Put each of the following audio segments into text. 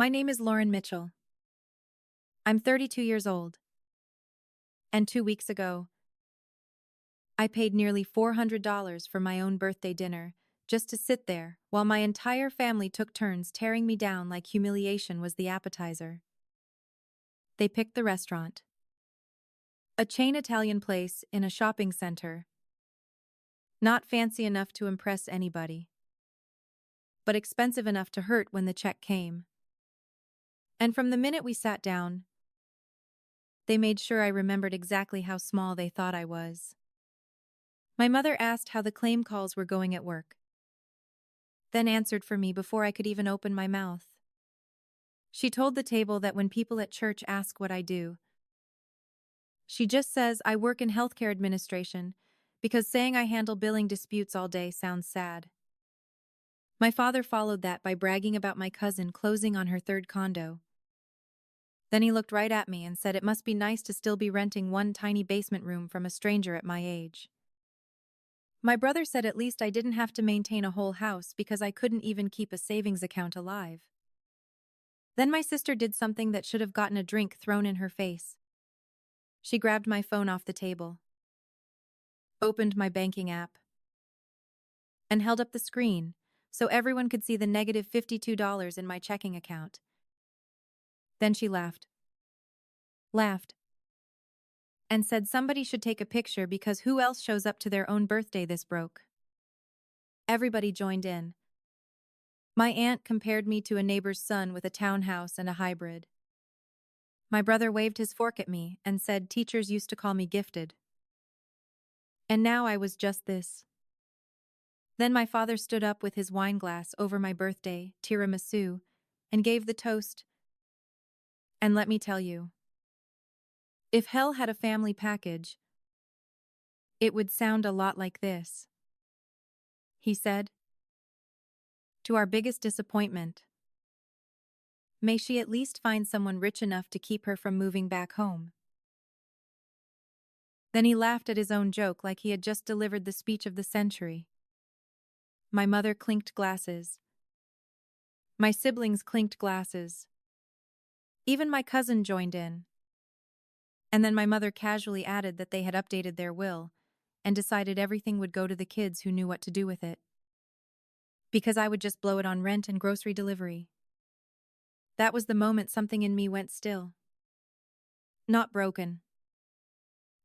My name is Lauren Mitchell. I'm 32 years old. And 2 weeks ago, I paid nearly $400 for my own birthday dinner just to sit there while my entire family took turns tearing me down like humiliation was the appetizer. They picked the restaurant, a chain Italian place in a shopping center, not fancy enough to impress anybody, but expensive enough to hurt when the check came. And from the minute we sat down, they made sure I remembered exactly how small they thought I was. My mother asked how the claim calls were going at work, then answered for me before I could even open my mouth. She told the table that when people at church ask what I do, she just says I work in healthcare administration because saying I handle billing disputes all day sounds sad. My father followed that by bragging about my cousin closing on her third condo. Then he looked right at me and said it must be nice to still be renting one tiny basement room from a stranger at my age. My brother said at least I didn't have to maintain a whole house because I couldn't even keep a savings account alive. Then my sister did something that should have gotten a drink thrown in her face. She grabbed my phone off the table, opened my banking app, and held up the screen so everyone could see the negative $52 in my checking account. Then she laughed, and said somebody should take a picture because who else shows up to their own birthday this broke? Everybody joined in. My aunt compared me to a neighbor's son with a townhouse and a hybrid. My brother waved his fork at me and said teachers used to call me gifted. And now I was just this. Then my father stood up with his wine glass over my birthday, tiramisu, and gave the toast. And let me tell you, if hell had a family package, it would sound a lot like this. He said, to our biggest disappointment, may she at least find someone rich enough to keep her from moving back home. Then he laughed at his own joke like he had just delivered the speech of the century. My mother clinked glasses. My siblings clinked glasses. Even my cousin joined in. And then my mother casually added that they had updated their will and decided everything would go to the kids who knew what to do with it. Because I would just blow it on rent and grocery delivery. That was the moment something in me went still. Not broken.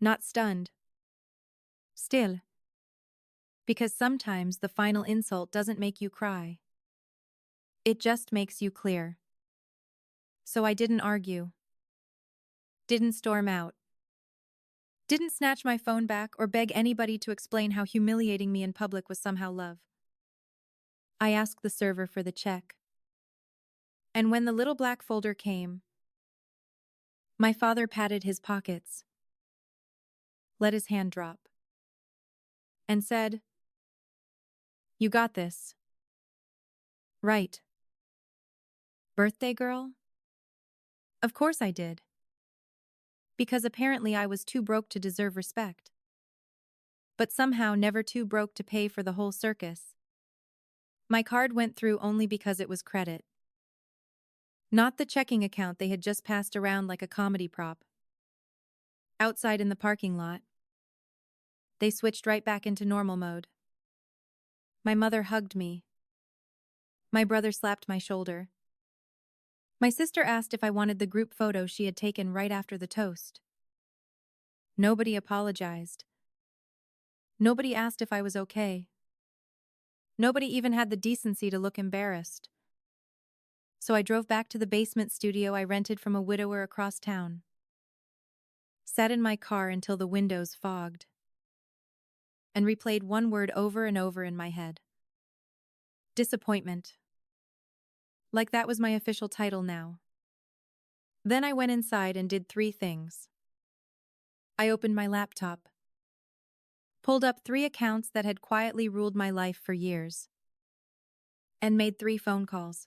Not stunned. Still. Because sometimes the final insult doesn't make you cry. It just makes you clear. So I didn't argue. Didn't storm out. Didn't snatch my phone back or beg anybody to explain how humiliating me in public was somehow love. I asked the server for the check. And when the little black folder came, my father patted his pockets, let his hand drop, and said, "You got this. Right. Birthday girl?" Of course I did. Because apparently I was too broke to deserve respect. But somehow never too broke to pay for the whole circus. My card went through only because it was credit. Not the checking account they had just passed around like a comedy prop. Outside in the parking lot, they switched right back into normal mode. My mother hugged me. My brother slapped my shoulder. My sister asked if I wanted the group photo she had taken right after the toast. Nobody apologized. Nobody asked if I was okay. Nobody even had the decency to look embarrassed. So I drove back to the basement studio I rented from a widower across town. Sat in my car until the windows fogged. And replayed one word over and over in my head. Disappointment. Like that was my official title now. Then I went inside and did 3 things. I opened my laptop. Pulled up 3 accounts that had quietly ruled my life for years. And made 3 phone calls.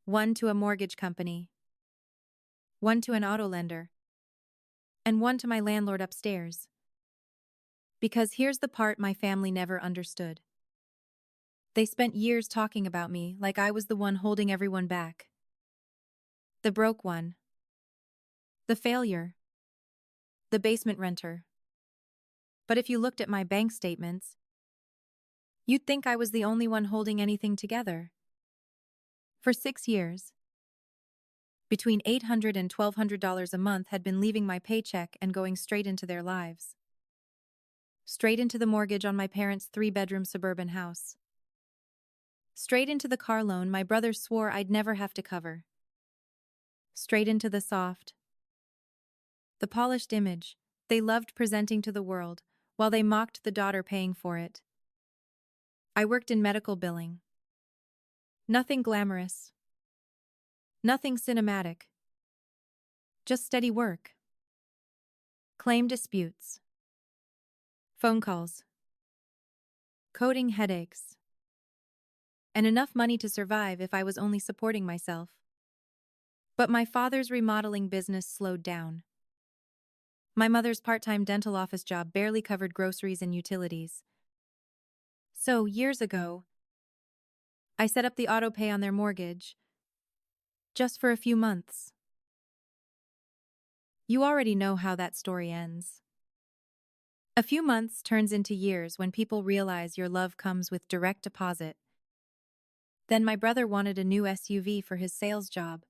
One to a mortgage company. One to an auto lender. And one to my landlord upstairs. Because here's the part my family never understood. They spent years talking about me like I was the one holding everyone back. The broke one. The failure. The basement renter. But if you looked at my bank statements, you'd think I was the only one holding anything together. For 6 years, between $800 and $1,200 a month had been leaving my paycheck and going straight into their lives. Straight into the mortgage on my parents' 3-bedroom suburban house. Straight into the car loan my brothers swore I'd never have to cover. Straight into the soft, the polished image they loved presenting to the world while they mocked the daughter paying for it. I worked in medical billing. Nothing glamorous. Nothing cinematic. Just steady work. Claim disputes. Phone calls. Coding headaches. And enough money to survive if I was only supporting myself. But my father's remodeling business slowed down. My mother's part-time dental office job barely covered groceries and utilities. So, years ago, I set up the auto pay on their mortgage, just for a few months. You already know how that story ends. A few months turns into years when people realize your love comes with direct deposit. Then my brother wanted a new SUV for his sales job.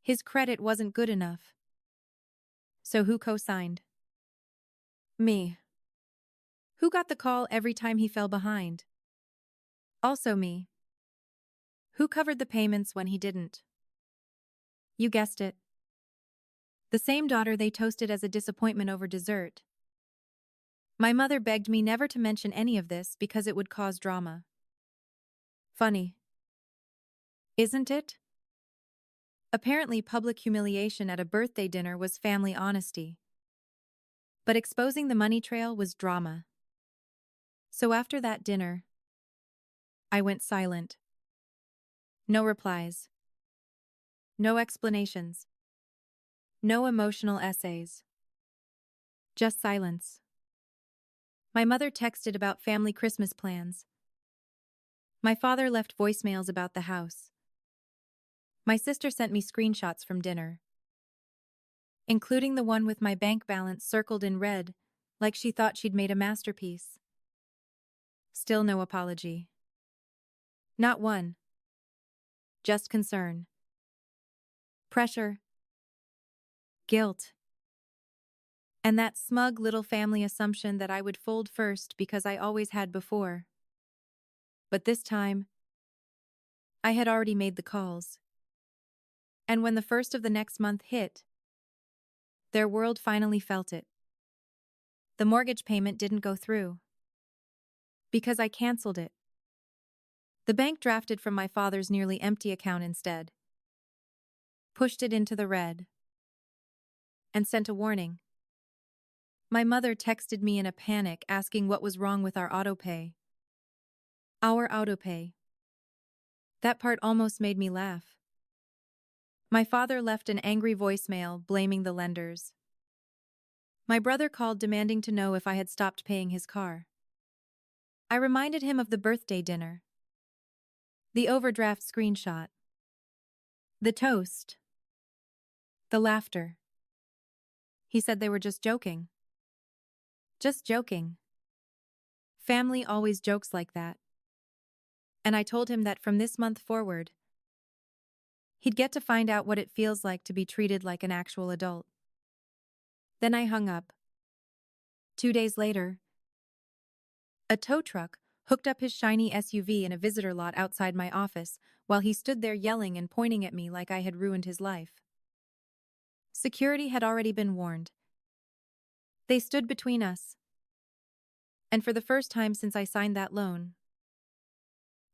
His credit wasn't good enough. So who co-signed? Me. Who got the call every time he fell behind? Also me. Who covered the payments when he didn't? You guessed it. The same daughter they toasted as a disappointment over dessert. My mother begged me never to mention any of this because it would cause drama. Funny. Isn't it? Apparently, public humiliation at a birthday dinner was family honesty. But exposing the money trail was drama. So after that dinner, I went silent. No replies. No explanations. No emotional essays. Just silence. My mother texted about family Christmas plans. My father left voicemails about the house. My sister sent me screenshots from dinner, including the one with my bank balance circled in red, like she thought she'd made a masterpiece. Still no apology. Not one. Just concern. Pressure. Guilt. And that smug little family assumption that I would fold first because I always had before. But this time, I had already made the calls. And when the first of the next month hit, their world finally felt it. The mortgage payment didn't go through. Because I canceled it. The bank drafted from my father's nearly empty account instead. Pushed it into the red. And sent a warning. My mother texted me in a panic asking what was wrong with our autopay. Our autopay. That part almost made me laugh. My father left an angry voicemail blaming the lenders. My brother called demanding to know if I had stopped paying his car. I reminded him of the birthday dinner. The overdraft screenshot. The toast. The laughter. He said they were just joking. Just joking. Family always jokes like that. And I told him that from this month forward, he'd get to find out what it feels like to be treated like an actual adult. Then I hung up. 2 days later, a tow truck hooked up his shiny SUV in a visitor lot outside my office while he stood there yelling and pointing at me like I had ruined his life. Security had already been warned. They stood between us. And for the first time since I signed that loan,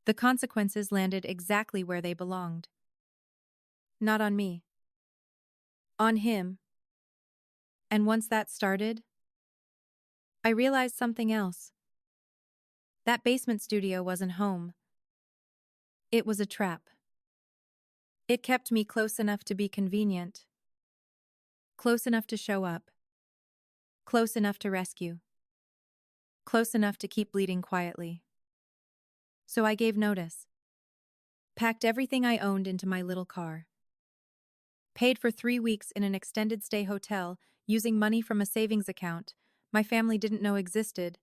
the consequences landed exactly where they belonged. Not on me. On him. And once that started, I realized something else. That basement studio wasn't home. It was a trap. It kept me close enough to be convenient. Close enough to show up. Close enough to rescue. Close enough to keep bleeding quietly. So I gave notice. Packed everything I owned into my little car. Paid for 3 weeks in an extended stay hotel, using money from a savings account my family didn't know existed.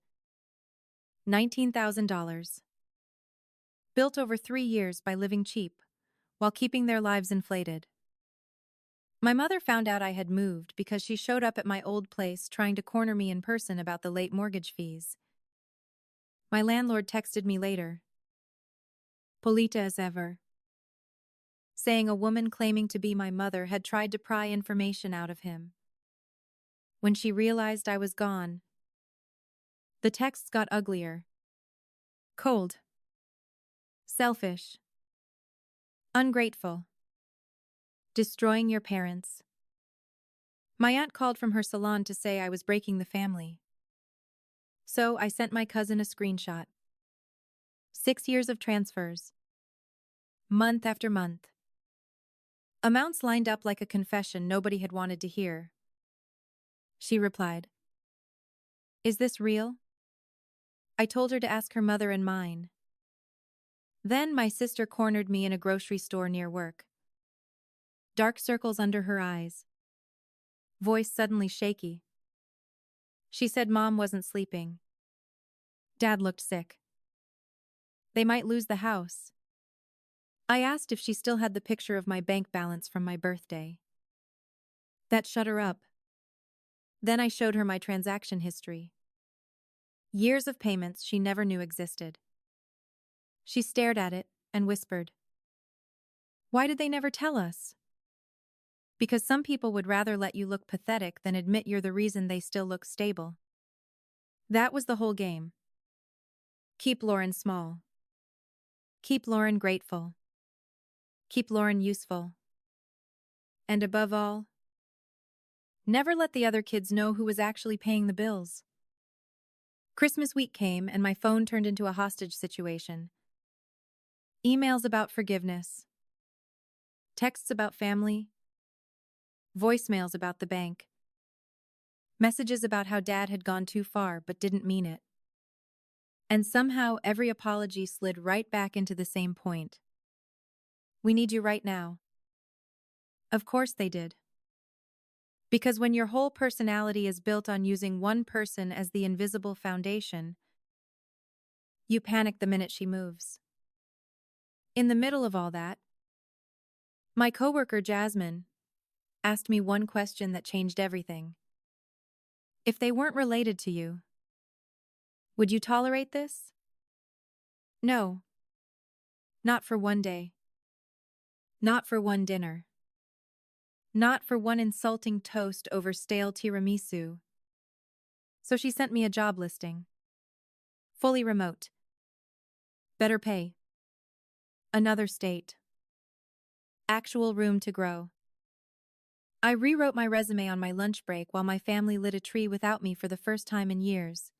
$19,000. Built over 3 years by living cheap, while keeping their lives inflated. My mother found out I had moved because she showed up at my old place trying to corner me in person about the late mortgage fees. My landlord texted me later. Polita as ever. Saying a woman claiming to be my mother had tried to pry information out of him. When she realized I was gone, the texts got uglier. Cold. Selfish. Ungrateful. Destroying your parents. My aunt called from her salon to say I was breaking the family. So I sent my cousin a screenshot. 6 years of transfers. Month after month. Amounts lined up like a confession nobody had wanted to hear. She replied, "Is this real?" I told her to ask her mother and mine. Then my sister cornered me in a grocery store near work. Dark circles under her eyes. Voice suddenly shaky. She said Mom wasn't sleeping. Dad looked sick. They might lose the house. I asked if she still had the picture of my bank balance from my birthday. That shut her up. Then I showed her my transaction history. Years of payments she never knew existed. She stared at it and whispered, "Why did they never tell us?" Because some people would rather let you look pathetic than admit you're the reason they still look stable. That was the whole game. Keep Lauren small. Keep Lauren grateful. Keep Lauren useful. And above all, never let the other kids know who was actually paying the bills. Christmas week came and my phone turned into a hostage situation. Emails about forgiveness. Texts about family. Voicemails about the bank. Messages about how Dad had gone too far but didn't mean it. And somehow every apology slid right back into the same point. We need you right now. Of course they did. Because when your whole personality is built on using one person as the invisible foundation, you panic the minute she moves. In the middle of all that, my coworker Jasmine asked me one question that changed everything. If they weren't related to you, would you tolerate this? No. Not for one day. Not for one dinner. Not for one insulting toast over stale tiramisu. So she sent me a job listing. Fully remote. Better pay. Another state. Actual room to grow. I rewrote my resume on my lunch break while my family lit a tree without me for the first time in years.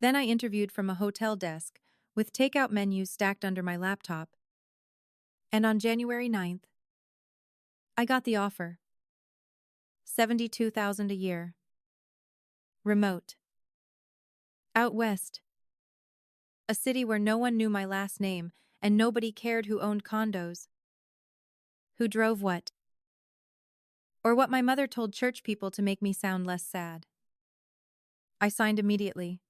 Then I interviewed from a hotel desk with takeout menus stacked under my laptop. And on January 9th, I got the offer. $72,000 a year. Remote. Out west. A city where no one knew my last name and nobody cared who owned condos. Who drove what? Or what my mother told church people to make me sound less sad. I signed immediately.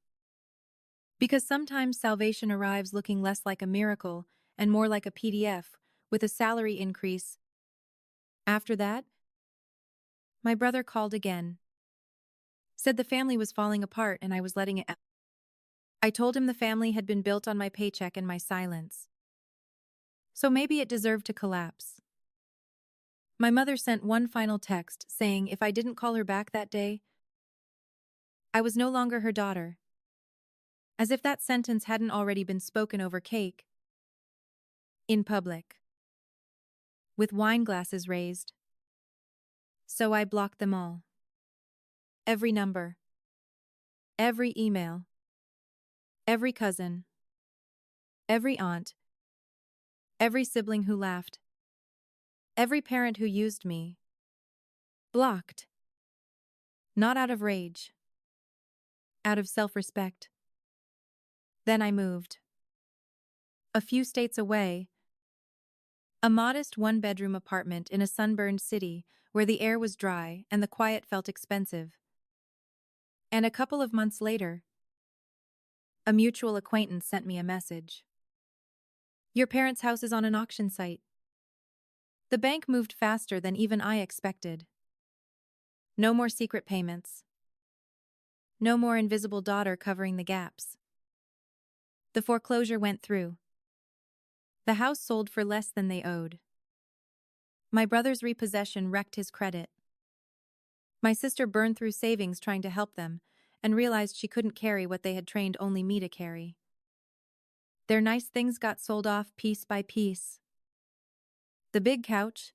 Because sometimes salvation arrives looking less like a miracle and more like a PDF with a salary increase. After that, my brother called again. Said the family was falling apart and I was letting it out. I told him the family had been built on my paycheck and my silence. So maybe it deserved to collapse. My mother sent one final text saying if I didn't call her back that day, I was no longer her daughter. As if that sentence hadn't already been spoken over cake. In public. With wine glasses raised. So I blocked them all. Every number. Every email. Every cousin. Every aunt. Every sibling who laughed. Every parent who used me. Blocked. Not out of rage. Out of self-respect. Then I moved. A few states away. A modest one-bedroom apartment in a sunburned city where the air was dry and the quiet felt expensive. And a couple of months later, a mutual acquaintance sent me a message. Your parents' house is on an auction site. The bank moved faster than even I expected. No more secret payments. No more invisible daughter covering the gaps. The foreclosure went through. The house sold for less than they owed. My brother's repossession wrecked his credit. My sister burned through savings trying to help them and realized she couldn't carry what they had trained only me to carry. Their nice things got sold off piece by piece. The big couch,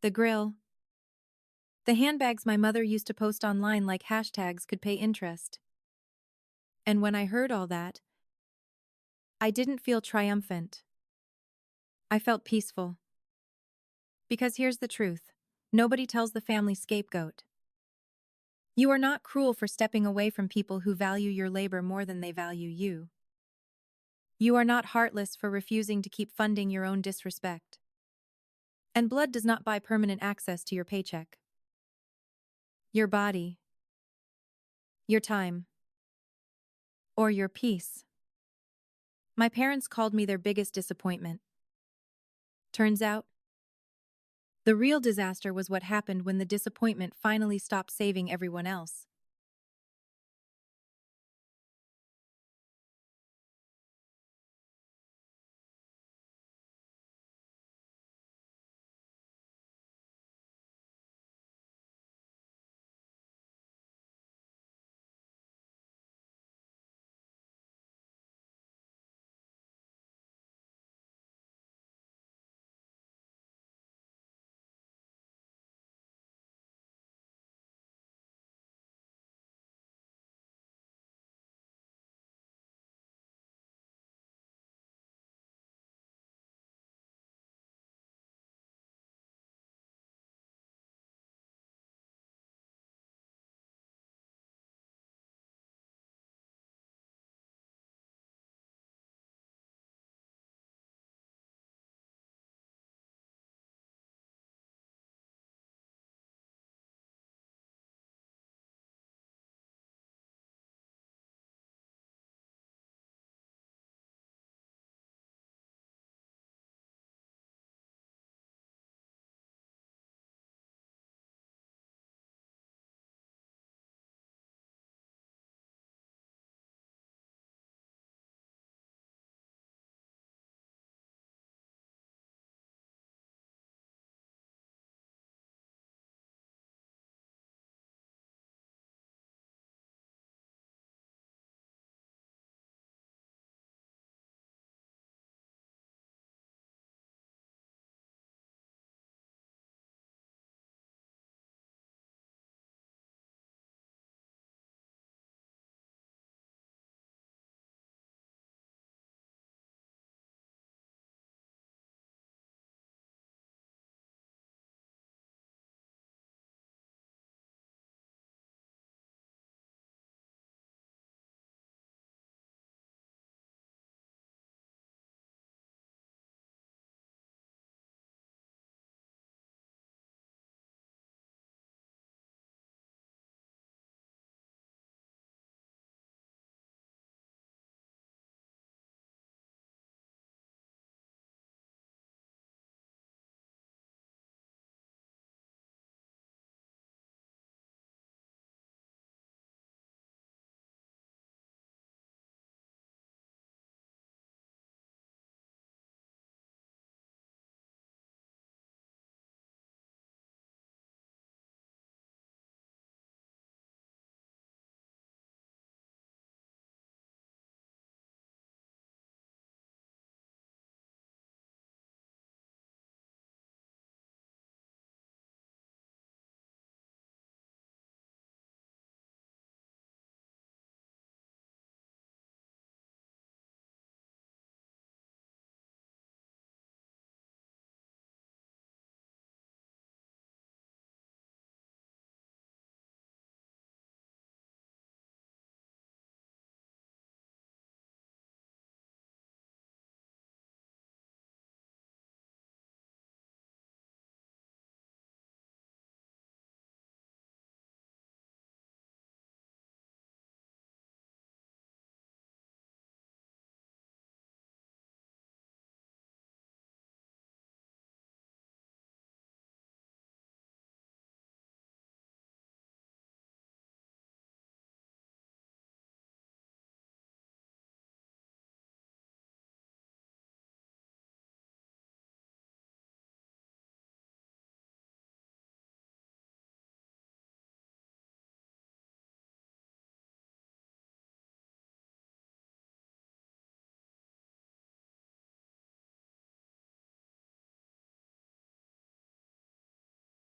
the grill, the handbags my mother used to post online like hashtags could pay interest. And when I heard all that, I didn't feel triumphant. I felt peaceful. Because here's the truth. Nobody tells the family scapegoat. You are not cruel for stepping away from people who value your labor more than they value you. You are not heartless for refusing to keep funding your own disrespect. And blood does not buy permanent access to your paycheck. Your body, your time, or your peace. My parents called me their biggest disappointment. Turns out, the real disaster was what happened when the disappointment finally stopped saving everyone else.